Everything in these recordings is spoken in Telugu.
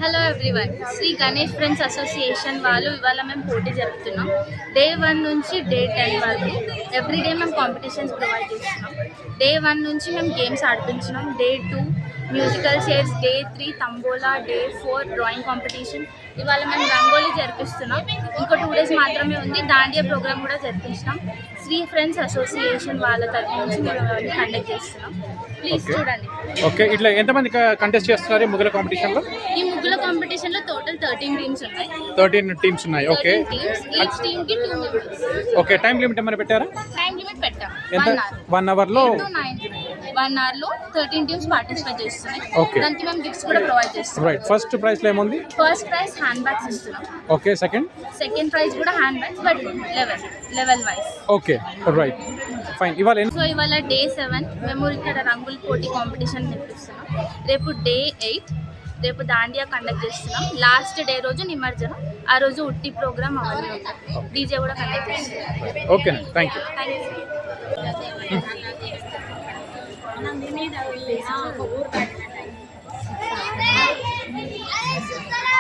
Hello everyone, Shri Ganesh friends association వాళ్ళు ఇవాళ మేము పోటీ జరుపుతున్నాం. డే 1 నుంచి డే 10 వరకు ఎవ్రీడే మేము కాంపిటీషన్స్ ప్రొవైడ్ చేస్తున్నాం. డే 1 నుంచి మేము గేమ్స్ ఆడిపించినాం. Day 2 musical chairs, day 3 tambola, day 4 drawing competition. ఇవాళ మేము రంగోలీ జరిపిస్తున్నాం. ఇంకో 2 డేస్ మాత్రమే ఉంది. దాండియా ప్రోగ్రామ్ కూడా జరిపించినాం. శ్రీ ఫ్రెండ్స్ అసోసియేషన్ వాళ్ళ తరఫు నుంచి మేము కండక్ట్ చేస్తున్నాం. ప్లీజ్ చూడండి. ఓకే, ఇట్లా ఎంతమంది కంటెస్ట్ చేస్తున్నారు ఈ ముగ్గుల కాంపిటీషన్లో? ఈ ముగ్గుల కాంపిటీషన్లో టోటల్ 13 టీమ్స్ ఉన్నాయి. 13 టీమ్స్ ఉన్నాయి. ఓకే, ఈచ్ టీమ్ కి 2 మెంబర్స్. ఓకే, టైం లిమిట్ ఏమైనా పెట్టారా? టైం లిమిట్ పెట్టాం. ఎంత? 1 అవర్లో 1 అవర్లో 13 టీమ్స్ పార్టిసిపేట్ చేస్తున్నాయి. ఓకే, దానికి మేము గిఫ్ట్స్ కూడా ప్రొవైడ్ చేస్తున్నాం. రైట్. ఫస్ట్ ప్రైజ్ లో ఏముంది? ఫస్ట్ ప్రైజ్ హ్యాండ్ బ్యాగ్స్ ఇస్తున్నాం. ఓకే, సెకండ్ ప్రైజ్ కూడా handbags, but level wise. Okay, right, fine. ఇవాళ డే 7 మేము ఇక్కడ రంగుల పోటీ కాంపిటీషన్ నిర్వహిస్తున్నాం. రేపు డే 8 రేపు దాండియా కండక్ట్ చేస్తున్నాం. లాస్ట్ డే రోజు నిమజ్జనం. ఆ రోజు ఉట్టి ప్రోగ్రామ్ అవన్నీ ఉంటాయి. డీజే కూడా కండక్ట్ చేస్తున్నాం. Okay, thank you.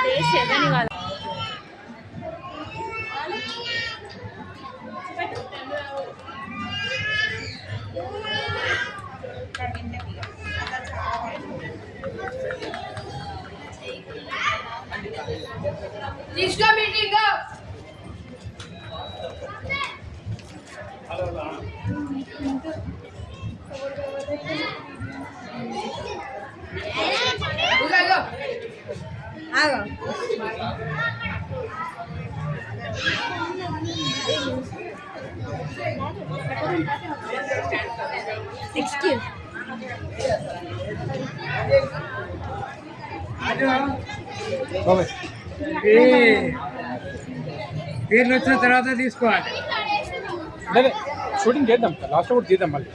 డే 7 ఇవాళ. Excuse. పేర్లు వచ్చిన తర్వాత తీసుకోవాలి. షూటింగ్ చేద్దాం, లాస్ట్ కూడా చేద్దాం మళ్ళీ.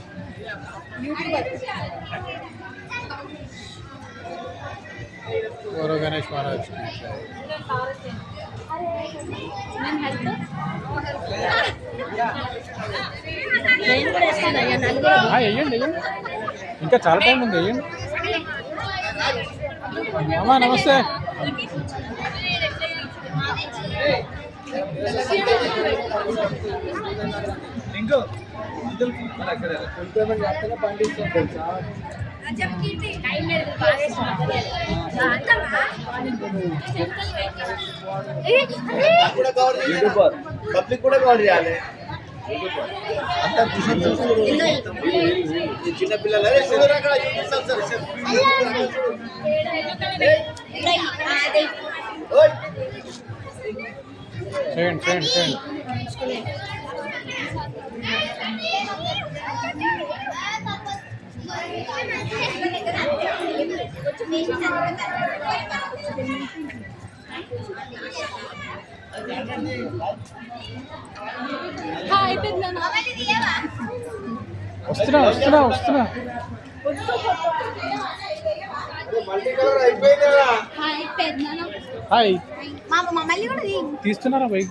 గణేష్ మహారాజ్ వేయండి, ఇంకా చాలా టైం ఉంది. వేయండి అమ్మా, నమస్తే. పబ్లిక్ కూడా కవర్ చేయాలి. చిన్న పిల్లలు చేయండి. వస్తున్నా. హాయ్, తీస్తున్నారా బై?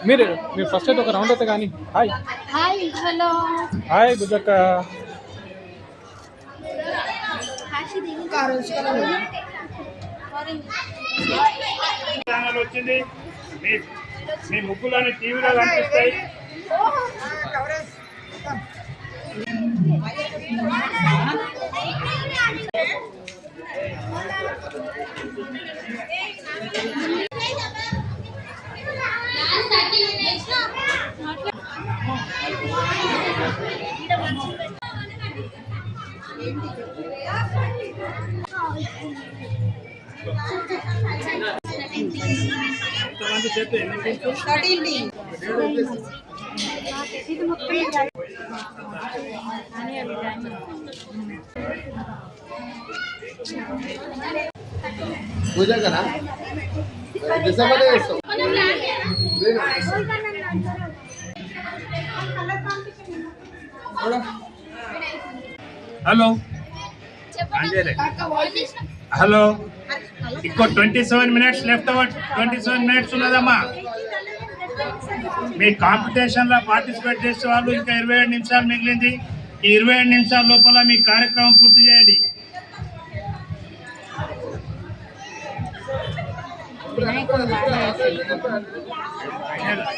మీరు ఫస్ట్ అయితే ఒక రౌండ్ అయితే కానీ. హాయ్ హలో హాయ్ బుజ్జక్క. వచ్చింది మీ ముగ్గులని టీవీలో కనిపిస్తాయి. పూజ కదా డిసెంబర్ చేస్తాం. హలో హలో, ఇంకో 27 minutes లెఫ్ట్. 27 minutes ఉన్నదమ్మా. మీ కాంపిటీషన్లో పార్టిసిపేట్ చేసే వాళ్ళు ఇంకా 27 నిమిషాలు మిగిలింది. ఈ 25 నిమిషాల లోపల మీ కార్యక్రమం పూర్తి చేయండి.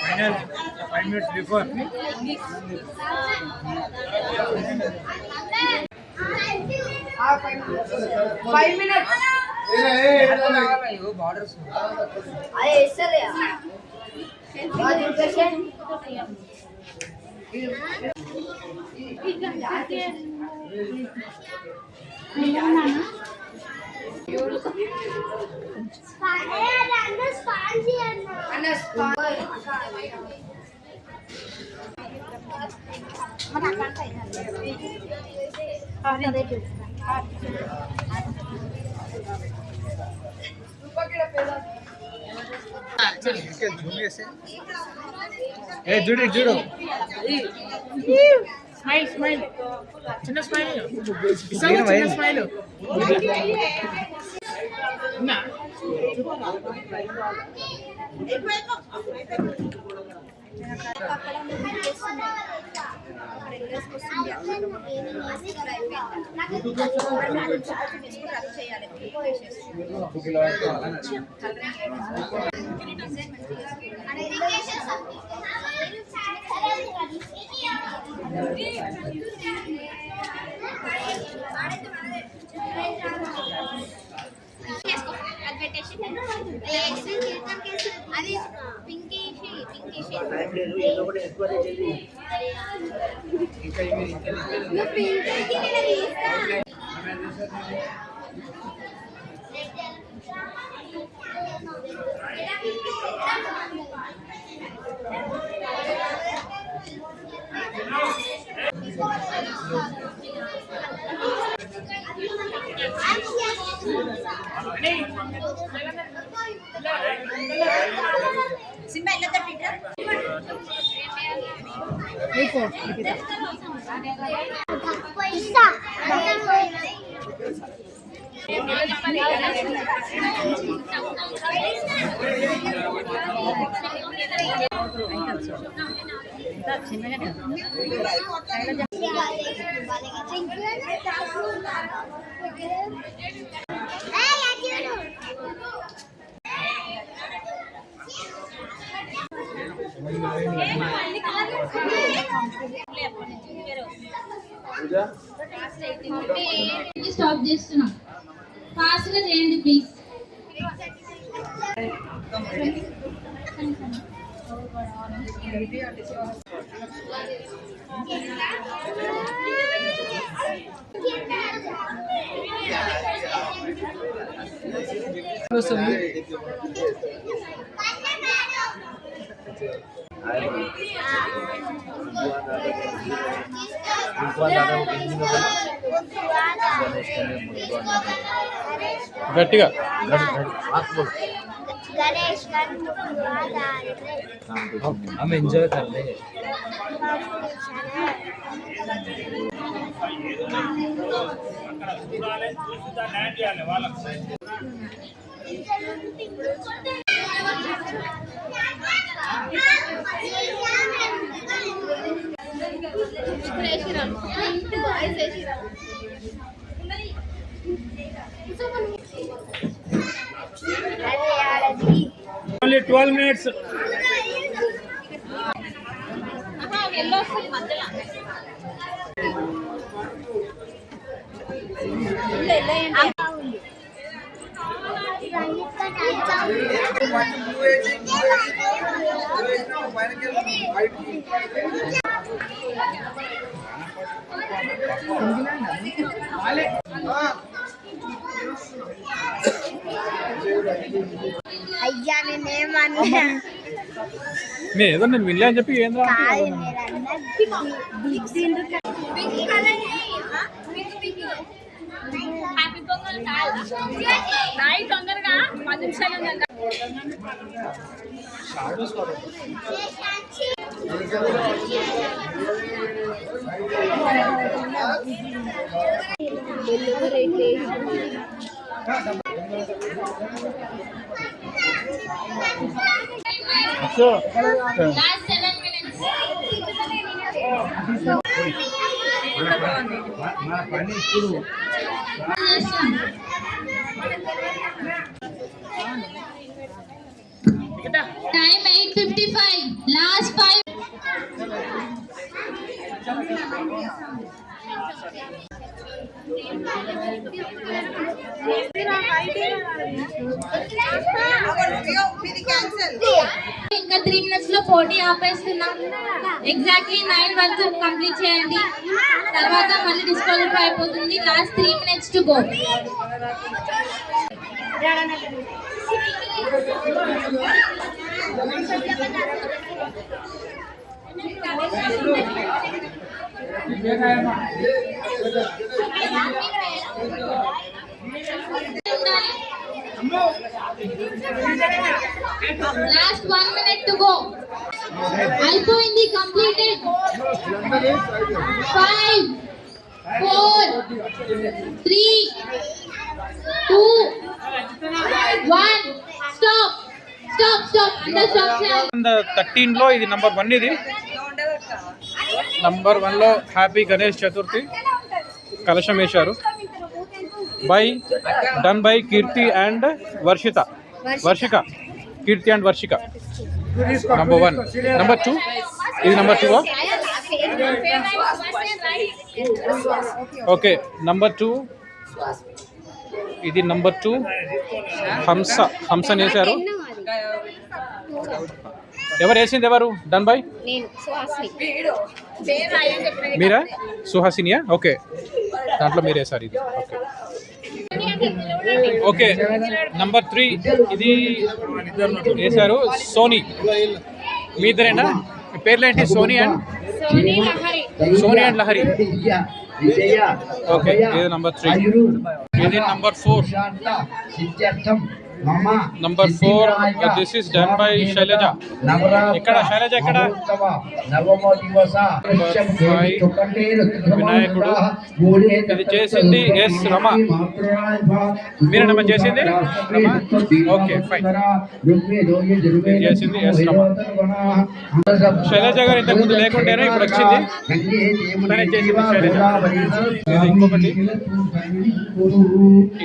Final 5 minutes before. Hey, Judy, Judo. Smile, smile. Chinna smile. Isa Chinna chinna smile. Na. అది Pinky Simba illa the Peter. Stop చేస్తున్నాం ఫాస్ట్ గా చేయండి ప్లీజ్ గట్టిగా गणेश हम एंजॉय कर ले Only 12 minutes. అయ్యా నేనేమన్నా నేను ఏదో నేను వినలే అని చెప్పి ఏంద్రా హ్యాపీ పొంగల్ నైట్ తొందరగా 10 నిమిషాలు లాస్ట్ 7 minutes Time 8:55. Last 5. ఇంకా 3 minutes లో పోటీ ఆపేస్తున్నాం. ఎగ్జాక్ట్లీ 9 వరకు కంప్లీట్ చేయండి. తర్వాత మళ్ళీ డిస్క్వాలిఫై అయిపోతుంది. Last 3 minutes to go. Last 1 minute to go. అయిపోయింది, కంప్లీటెడ్. 5 4 3 2 1 stop stop stop. అందరూ స్టాప్ చేయాలి. 13లో ఇది నంబర్ 1. ఇది నంబర్ 1లో హ్యాపీ గణేష్ చతుర్థి కలశం వేశారు. Done by Keerthi and Varshika. Keerthi and Varshika. Number 1. Number 2 ఇది నంబర్ 2. ఓకే, నంబర్ 2 ఇది నంబర్ 2 హంసని వేశారు. ఎవరు వేసింది? ఎవరు? డన్ బై మీరా? సుహాసినియా? ఓకే, దాంట్లో మీరు వేశారు ఇది. ఓకే, నంబర్ 3 ఇది వేశారు సోనీ. మీ ఇద్దరేనా? మీ పేర్లు ఏంటి? సోనీ అండ్ లహరి. ఓకే, ఇది నంబర్ 3. ఇది number 4. Number 4 this is done by Shailaja. ఇక్కడ శైలజ ఎక్కడ? వినాయకుడు. ఇది చేసింది ఎస్ రమ. మీరేనమ్మా చేసింది? రమ. Okay, fine. చేసింది ఎస్ రమ. శైలజ గారు ఇంతకు ముందు లేకుంటేనే ఇప్పుడు వచ్చింది. తనే చేసింది శైలజ. ఇది ఇంకొకటి.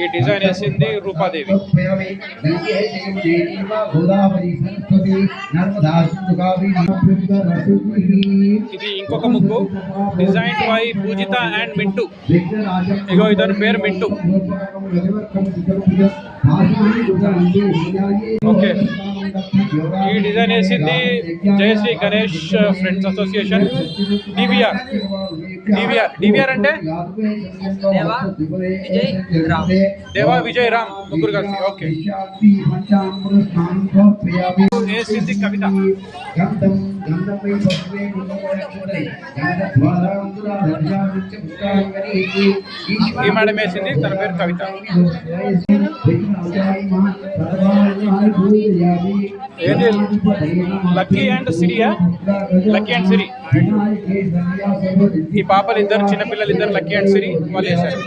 ఈ డిజైన్ వేసింది రూపాదేవి. ఇది ఇంకొక ముగ్గు design by Pujitha and Mintu. ఇగో ఇతని పేరు మింటూ. ఓకే, ఈ డిజైన్ వేసింది Jayashree Ganesh friends association DVR అంటే దేవా విజయ్ రామ్ ముగ్గురు కలిసి. ఓకే, వేసింది కవిత. ఈ మేడం వేసింది, తన పేరు కవిత. ఏది? లక్కీ అండ్ సిరియా? లక్కీ అండ్ సిరి. ఈ పాపలు ఇద్దరు చిన్నపిల్లలు, ఇద్దరు లక్కీ అండ్ సిరి వాళ్ళు వేశారు.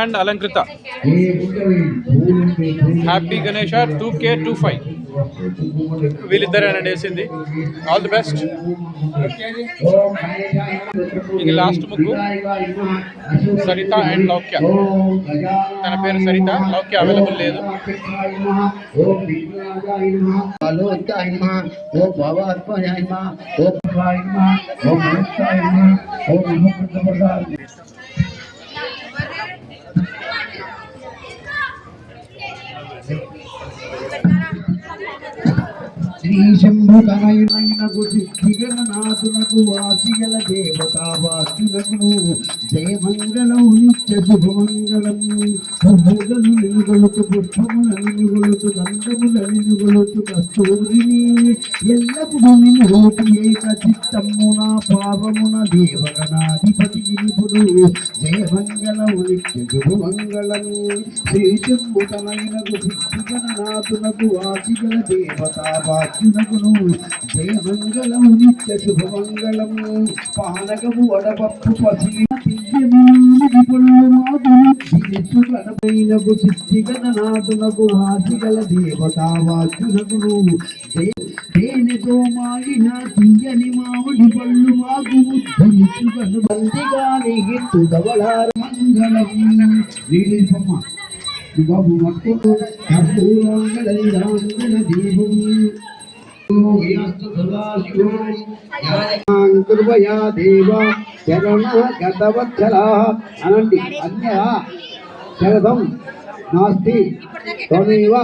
And Alankrita happy Ganesha 2K25 వీళ్ళిద్దరేనా వేసింది. All the best. ఇది లాస్ట్ ముగ్గు సరిత అండ్ లౌక్య. తన పేరు సరిత, లౌక్య అవైలబుల్ లేదు. శ్రీ శంభుతనయునకు సిద్ధిగణనాథునకు వాసిగల దేవతావాసునకు జయమంగళం నిత్య శుభమంగళం. పూజలు నిలుగొలుతు, పుష్పముల నిలుగొలుతు, గంధముల నిలుగొలుతు, కస్తూరిని ఎల్లప్పుడు నిలుగొలుతు ఏక చిత్తమున పావమున దేవగణాధిపతి నిపుడు జయమంగళం నిత్య శుభమంగళం. శ్రీ శంభుతనయునకు సిద్ధిగణనాథునకు వాసిగల దేవతావాసునకును జయమంగళం నిత్య శుభమంగళం. పానకము వడపప్పు పసిలి సిద్ధిగణనాథునకు వాసిగల దేవతావాసునకును తేనెతో మాగిన తీయని మామిడి పళ్ళు మాకు ముద్దనిచ్చుగను బందిగాలి గిట్టు దవళార మంగళం నీలిపమ్మ బాబు మట్టు కర్పూరాంగళైరాంగణ దీపం కృపయా దేవ శరణ గతవత్సల అనండి అన్య శరదం నాస్తి త్వమేవ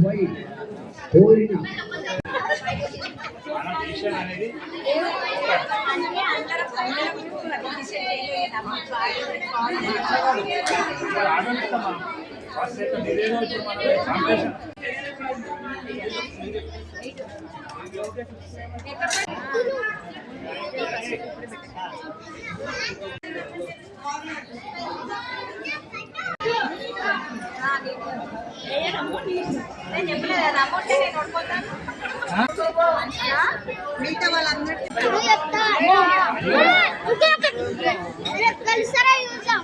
వై కోరిన కలిసారా యూజా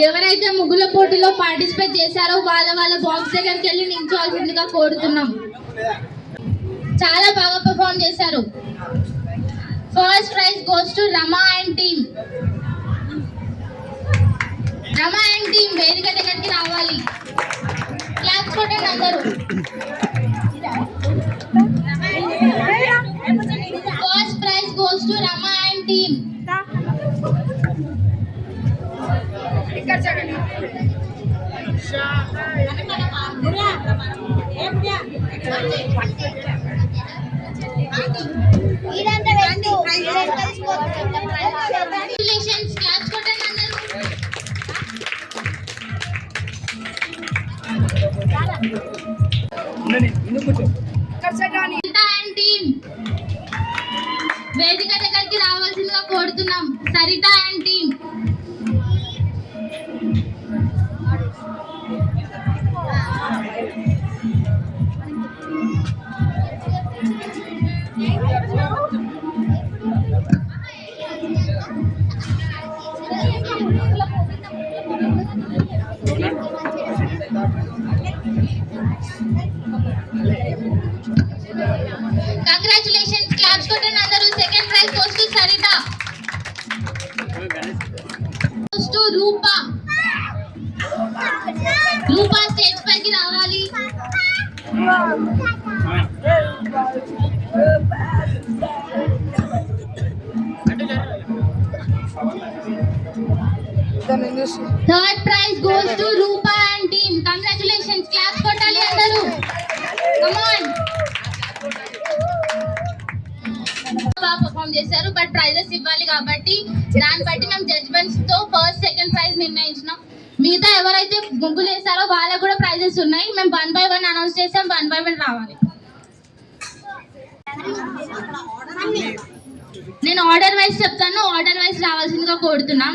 ఎవరైతే ముగ్గుల పోటీలో పార్టిసిపేట్ చేశారో వాళ్ళ బాక్స్ దగ్గరికి వెళ్ళి నిల్చోవాల్సిందిగా కోరుతున్నాం. చాలా బాగా పర్ఫామ్ చేశారు. First prize goes to Rama and team. Rama and team వేదిక దగ్గరికి రావాలి. క్లాప్స్ కొట్టండి అందరూ. First prize goes to Rama and team. Congratulations, claps కొట్టండి అందరూ. సరిత అండ్ టీమ్ వేదిక దగ్గరికి రావాల్సిందిగా కోరుతున్నాం. Saritha and team. Congratulations, claps కొట్టండి అందరూ. Second prize goes to Saritha. Goes to Rupa. Rupa stage పైకి రావాలి. Third prize goes to Rupa and team. Congratulations, claps కొట్టాలి అందరూ. Come on. బాగా పర్ఫామ్ చేశారు, బట్ ప్రైజెస్ ఇవ్వాలి కాబట్టి దాన్ని బట్టి మేము జడ్జ్మెంట్స్ తో ఫస్ట్ సెకండ్ ప్రైజ్ నిర్ణయించినాం. మిగతా ఎవరైతే ముగ్గులు వేసారో వాళ్ళకు కూడా ప్రైజెస్ ఉన్నాయి. మేము 1 by 1 అనౌన్స్ చేసాం. 1 by 1 రావాలి. నేను ఆర్డర్ వైజ్ చెప్తాను, ఆర్డర్ వైజ్ రావాల్సిందిగా కోరుతున్నాం.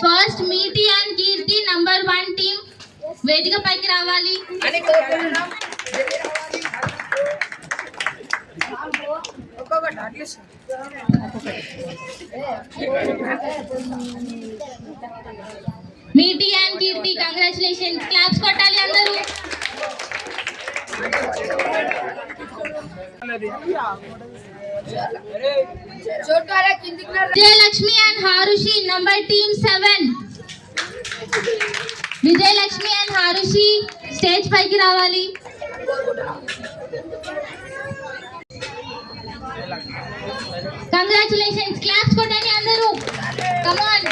First Meeti and Keerthi number 1 team వేదిక పైకి రావాలి. Meeti and Keerthi congratulations. Claps కొట్టాలి అందరూ. Vijayalakshmi and Harushi number team 7. Vijayalakshmi and Harushi stage పైకి రావాలి. కంగ్రాచులేషన్స్. క్లాప్స్ కొట్టండి అందరూ. Come on.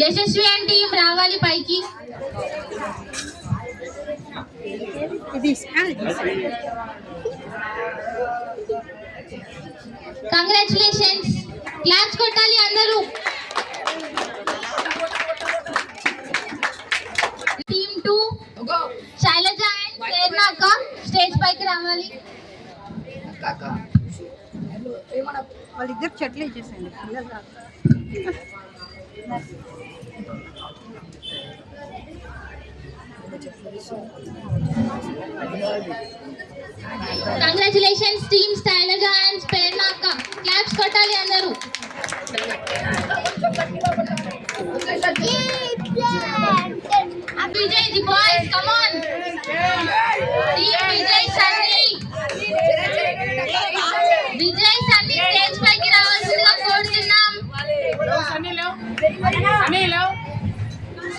Yashasvi and team రావాలి పైకి. కంగ్రాచులేషన్స్. క్లాప్స్ కొట్టాలి అందరూ. టీమ్ 2 శైలజ అండ్ ప్రేరణ అక్క స్టేజ్ పైకి రావాలి. వాళ్ళిద్దరు చెట్లు ఇచ్చేసండి పిల్లలు కాదు. కంగ్రాచులేషన్స్ టీమ్ శైలజ అండ్ ప్రేరణ అక్క. క్లాప్స్ కొట్టాలి అందరూ. Vijay the boys come on. Team Vijay Sunny. Vijay Sunny stage పైకి రావాల్సిందిగా కోరుతున్నాం.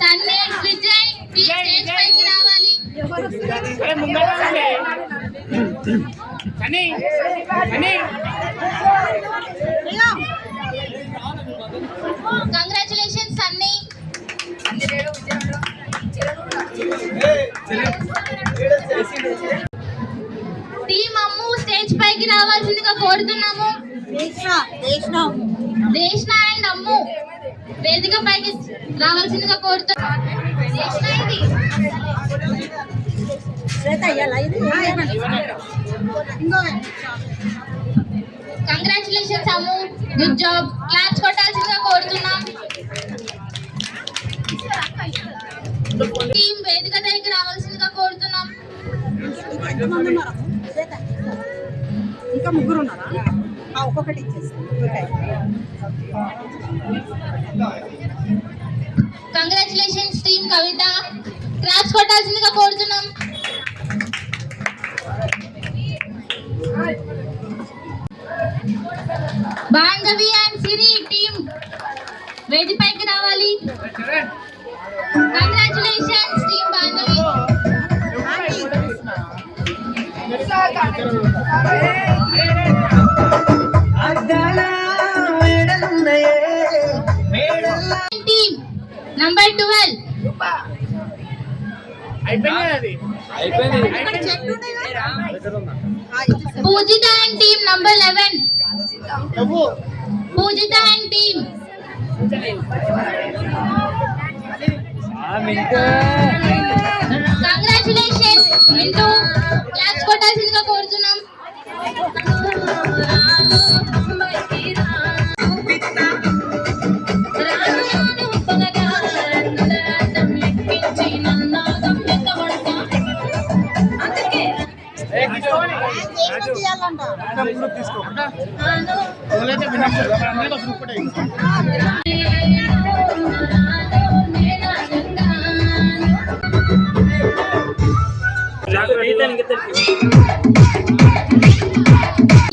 సన్నీ విజయ్ స్టేజ్ పైకి రావాలి. కంగ్రాచులేషన్స్ సన్నీ. టీమ్ అమ్ము స్టేజ్ పైకి రావాల్సిందిగా కోరుతున్నాము. దేశ్న అండ్ అమ్ము వేదిక పైకి రావాల్సిందిగా కోరుతున్నాము. కంగ్రాచులేషన్స్ అమ్ము, గుడ్ జాబ్. క్లాప్స్ కొట్టాల్సిందిగా కోరుతున్నాం. టీమ్ వేదిక దగ్గరికి రావాల్సిందిగా కోరుతున్నాం. ఇంకా ముగ్గురు ఉన్నారా? ఒక్కొక్కటి ఇచ్చేస్తాం. Congratulations team Kavitha. క్లాప్స్ కొట్టాల్సిందిగా కోరుతున్నాం. బాంధవి అండ్ సిరి టీమ్ వేదికపైకి రావాలి. Congratulations team Bandhavi. Team number 12 Pujitha and team number 11. Pujitha and team. Congratulations Mintu. Claps కొట్టాల్సిందిగా కోరుతున్నాం.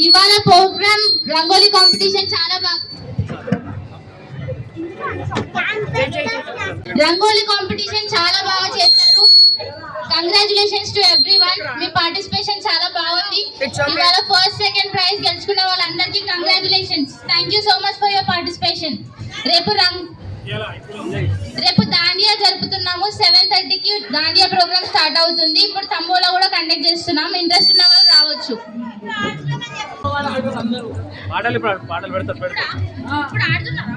ఇవాళ ప్రోగ్రామ్ రంగోలీ కాంపిటీషన్ చాలా బాగా చేశారు. Congratulations to everyone. మీ పార్టిసిపేషన్ చాలా బాగుంది. ఇవాళ ఫస్ట్ సెకండ్ ప్రైజ్ గెలుచుకున్న వాళ్ళందరికీ కంగ్రాచులేషన్స్. Thank you so much for your participation. రేపు దాండియా జరుపుతున్నాము. 7:30కి దాండియా ప్రోగ్రామ్ స్టార్ట్ అవుతుంది. ఇప్పుడు తంబోలా కూడా కండక్ట్ చేస్తున్నాం. ఇంట్రెస్ట్ ఉన్న వాళ్ళు రావచ్చు. పాటలు పెడతారు. ఇప్పుడు ఆడుతున్నారా?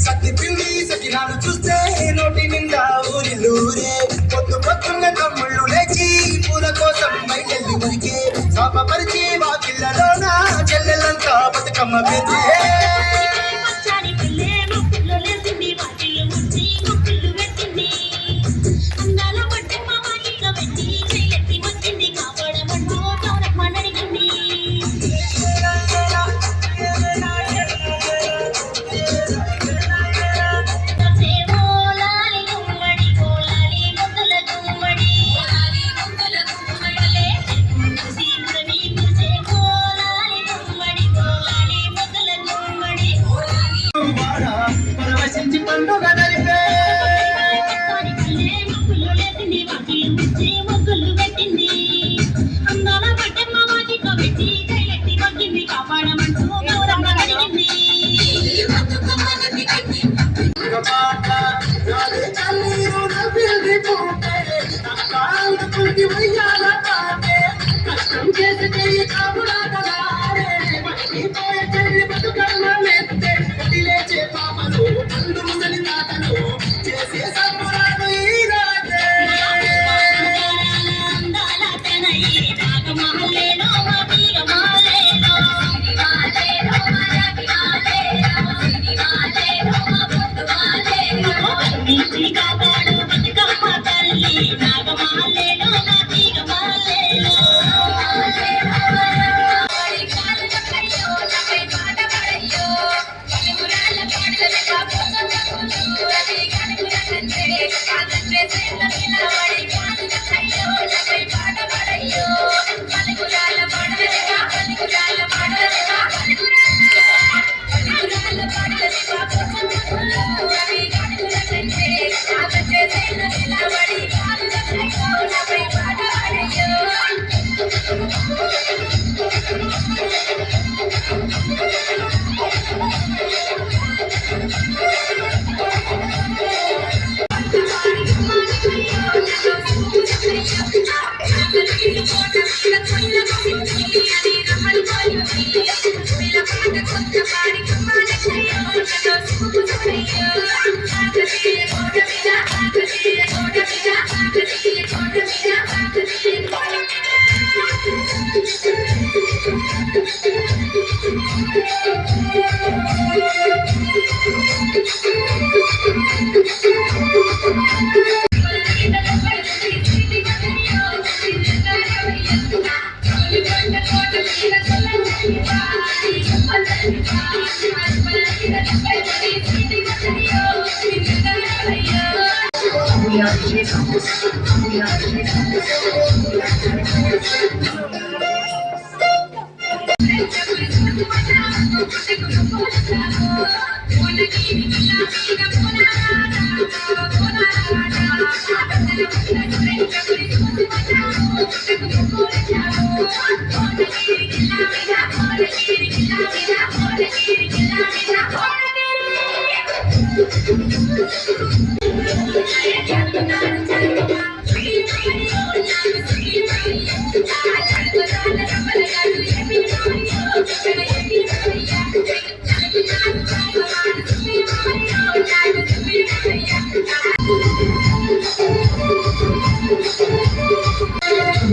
సత్తి పిండి సకినాలు చూస్తే నోటి నిండా ఊరిలూరే పొద్దు పొద్దున్న తమ్ముళ్ళు లేచి పూల కోసం బయటెళ్ళి ఉరికే సాపపరిచి వాకిళ్ళలోన చెల్లెలంతా బతుకమ్మ పెద్ద పండుగ నడిపే ముగ్గులు పెట్టింది అందాల పట్టమ్మ వాటితో పెట్టి కైలెత్తి మొగ్గింది కాపాడమంటూ గౌరమ్మ అడిగింది కష్టం చేస్తే బతుకమ్మ మెత్తే లేచే పాపలు అందు ముసలి తాతలు చేసే సంబరాలు ఈనాడే అందాల తనయి నాగమహల్లేలో వీరమాలేలో మాలేలో మాలేలో అన్నింటి కాపాడు బతుకమ్మ తల్లి నాగమహల్లేలో వీరమాలేలో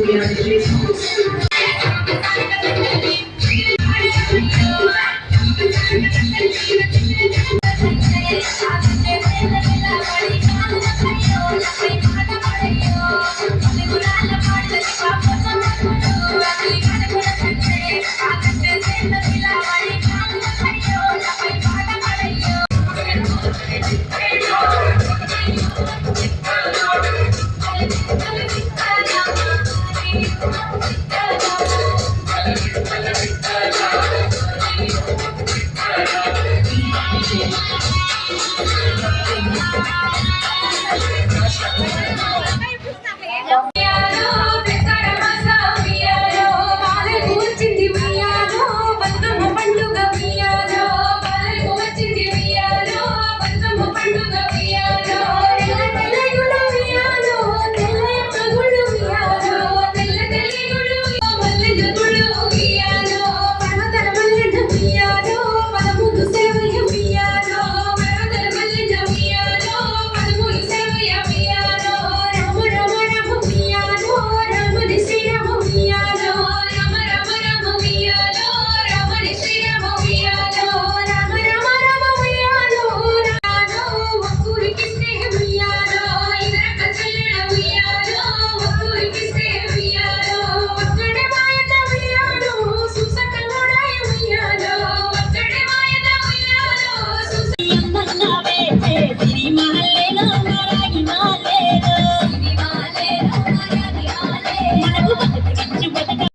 Yeah.